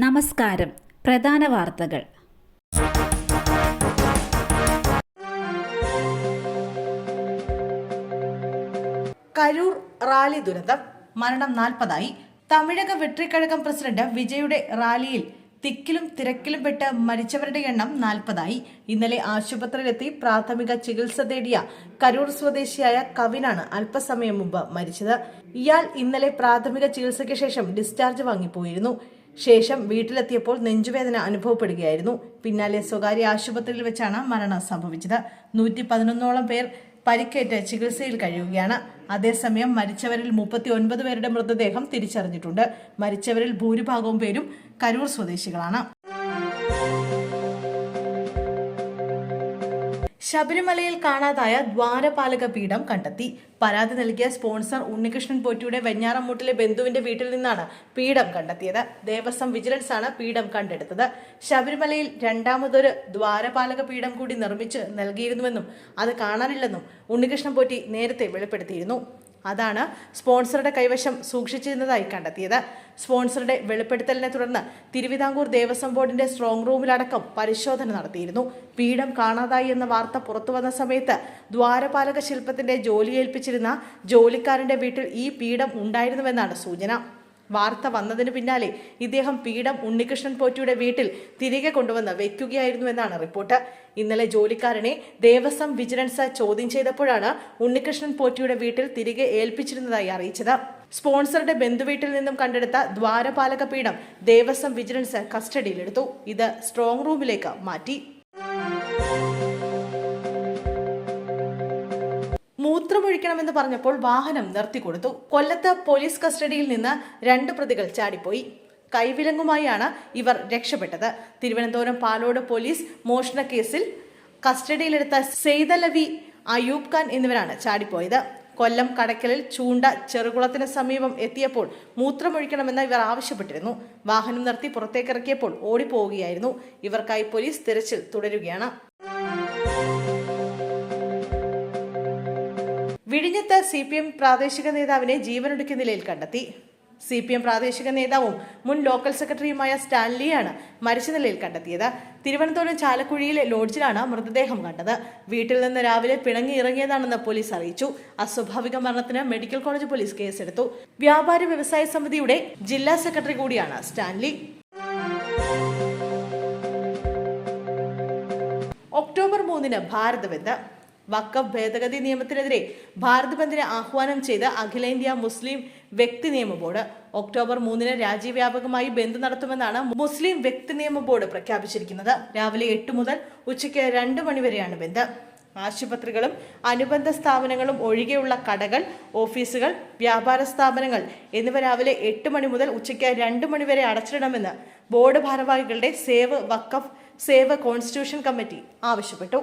നമസ്കാരം. പ്രധാന വാർത്തകൾ. കരൂർ റാലി ദുരന്തം, മരണം 40. തമിഴക വെട്രിക്കഴകം പ്രസിഡന്റ് വിജയുടെ റാലിയിൽ തിക്കിലും തിരക്കിലും പെട്ട് മരിച്ചവരുടെ എണ്ണം 40. ഇന്നലെ ആശുപത്രിയിലെത്തി പ്രാഥമിക ചികിത്സ തേടിയ കരൂർ സ്വദേശിയായ കവിനാണ് അല്പസമയം മുമ്പ് മരിച്ചത്. ഇയാൾ ഇന്നലെ പ്രാഥമിക ചികിത്സയ്ക്ക് ശേഷം ഡിസ്ചാർജ് വാങ്ങിപ്പോയിരുന്നു. ശേഷം വീട്ടിലെത്തിയപ്പോൾ നെഞ്ചുവേദന അനുഭവപ്പെടുകയായിരുന്നു. പിന്നാലെ സ്വകാര്യ ആശുപത്രിയിൽ വെച്ചാണ് മരണം സംഭവിച്ചത്. 111ഓളം പേർ പരിക്കേറ്റ് ചികിത്സയിൽ കഴിയുകയാണ്. അതേസമയം മരിച്ചവരിൽ 39 പേരുടെ മൃതദേഹം തിരിച്ചറിഞ്ഞിട്ടുണ്ട്. മരിച്ചവരിൽ ഭൂരിഭാഗവും പേരും കരൂർ സ്വദേശികളാണ്. ശബരിമലയിൽ കാണാതായ ദ്വാരപാലക പീഠം കണ്ടെത്തി. പരാതി നൽകിയ സ്പോൺസർ ഉണ്ണികൃഷ്ണൻ പോറ്റിയുടെ വെഞ്ഞാറമൂട്ടിലെ ബന്ധുവിന്റെ വീട്ടിൽ നിന്നാണ് പീഠം കണ്ടെത്തിയത്. ദേവസ്വം വിജിലൻസ് ആണ് പീഠം കണ്ടെടുത്തത്. ശബരിമലയിൽ രണ്ടാമതൊരു ദ്വാരപാലക പീഠം കൂടി നിർമ്മിച്ച് നൽകിയിരുന്നുവെന്നും അത് കാണാനില്ലെന്നും ഉണ്ണികൃഷ്ണൻ പോറ്റി നേരത്തെ വെളിപ്പെടുത്തിയിരുന്നു. അതാണ് സ്പോൺസറുടെ കൈവശം സൂക്ഷിച്ചിരുന്നതായി കണ്ടെത്തിയത്. സ്പോൺസറുടെ വെളിപ്പെടുത്തലിനെ തുടർന്ന് തിരുവിതാംകൂർ ദേവസ്വം ബോർഡിന്റെ സ്ട്രോങ് റൂമിലടക്കം പരിശോധന നടത്തിയിരുന്നു. പീഠം കാണാതായി എന്ന വാർത്ത പുറത്തുവന്ന സമയത്ത് ദ്വാരപാലക ശില്പത്തിന്റെ ജോലി ഏൽപ്പിച്ചിരുന്ന ജോലിക്കാരന്റെ വീട്ടിൽ ഈ പീഠം ഉണ്ടായിരുന്നുവെന്നാണ് സൂചന. വാർത്ത വന്നതിന് പിന്നാലെ ഇദ്ദേഹം പീഠം ഉണ്ണികൃഷ്ണൻ പോറ്റിയുടെ വീട്ടിൽ തിരികെ കൊണ്ടുവന്ന് വെക്കുകയായിരുന്നുവെന്നാണ് റിപ്പോർട്ട്. ഇന്നലെ ജോലിക്കാരനെ ദേവസ്വം വിജിലൻസ് ചോദ്യം ചെയ്തപ്പോഴാണ് ഉണ്ണികൃഷ്ണൻ പോറ്റിയുടെ വീട്ടിൽ തിരികെ ഏൽപ്പിച്ചിരുന്നതായി അറിയിച്ചത്. സ്പോൺസറുടെ ബന്ധുവീട്ടിൽ നിന്നും കണ്ടെടുത്ത ദ്വാരപാലക പീഠം ദേവസ്വം വിജിലൻസ് കസ്റ്റഡിയിലെടുത്തു. ഇത് സ്ട്രോങ് റൂമിലേക്ക് മാറ്റി. മൂത്രമൊഴിക്കണമെന്ന് പറഞ്ഞപ്പോൾ വാഹനം നിർത്തിക്കൊടുത്തു. കൊല്ലത്ത് പോലീസ് കസ്റ്റഡിയിൽ നിന്ന് 2 പ്രതികൾ ചാടിപ്പോയി. കൈവിലങ്ങുമായാണ് ഇവർ രക്ഷപ്പെട്ടത്. തിരുവനന്തപുരം പാലോട് പോലീസ് മോഷണ കേസിൽ കസ്റ്റഡിയിലെടുത്ത സെയ്തലവി, അയൂബ് ഖാൻ എന്നിവരാണ് ചാടിപ്പോയത്. കൊല്ലം കടയ്ക്കലിൽ ചൂണ്ട ചെറുകുളത്തിന് സമീപം എത്തിയപ്പോൾ മൂത്രമൊഴിക്കണമെന്ന് ഇവർ ആവശ്യപ്പെട്ടിരുന്നു. വാഹനം നിർത്തി പുറത്തേക്കിറക്കിയപ്പോൾ ഓടിപ്പോവുകയായിരുന്നു. ഇവർക്കായി പോലീസ് തിരച്ചിൽ തുടരുകയാണ്. വിഴിഞ്ഞത്ത് CPM പ്രാദേശിക നേതാവിനെ ജീവനൊടുക്കിയ നിലയിൽ കണ്ടെത്തി. CPM പ്രാദേശിക നേതാവും മുൻ ലോക്കൽ സെക്രട്ടറിയുമായ സ്റ്റാൻലിയാണ് മരിച്ച നിലയിൽ കണ്ടെത്തിയത്. തിരുവനന്തപുരം ചാലക്കുഴിയിലെ ലോഡ്ജിലാണ് മൃതദേഹം കണ്ടത്. വീട്ടിൽ നിന്ന് രാവിലെ പിണങ്ങി ഇറങ്ങിയതാണെന്ന് പോലീസ് അറിയിച്ചു. അസ്വാഭാവിക മരണത്തിന് മെഡിക്കൽ കോളേജ് പോലീസ് കേസെടുത്തു. വ്യാപാരി വ്യവസായ സമിതിയുടെ ജില്ലാ സെക്രട്ടറി കൂടിയാണ് സ്റ്റാൻലി. ഒക്ടോബർ 3 ഭാരത് ബന്ദ്. വഖഫ് ഭേദഗതി നിയമത്തിനെതിരെ ഭാരത് ബന്ദിന് ആഹ്വാനം ചെയ്ത് അഖിലേന്ത്യാ മുസ്ലിം വ്യക്തി നിയമ ബോർഡ് ഒക്ടോബർ 3 രാജ്യവ്യാപകമായി ബന്ദ് നടത്തുമെന്നാണ് മുസ്ലിം വ്യക്തി നിയമ ബോർഡ് പ്രഖ്യാപിച്ചിരിക്കുന്നത്. രാവിലെ 8 മുതൽ ഉച്ചയ്ക്ക് 2 മണി വരെയാണ് ബന്ദ്. ആശുപത്രികളും അനുബന്ധ സ്ഥാപനങ്ങളും ഒഴികെയുള്ള കടകൾ, ഓഫീസുകൾ, വ്യാപാര സ്ഥാപനങ്ങൾ എന്നിവ രാവിലെ 8 മണി മുതൽ ഉച്ചയ്ക്ക് 2 മണി വരെ അടച്ചിടണമെന്ന് ബോർഡ് ഭാരവാഹികളുടെ സേവ് വഖഫ് സേവ് കോൺസ്റ്റിറ്റ്യൂഷൻ കമ്മിറ്റി ആവശ്യപ്പെട്ടു.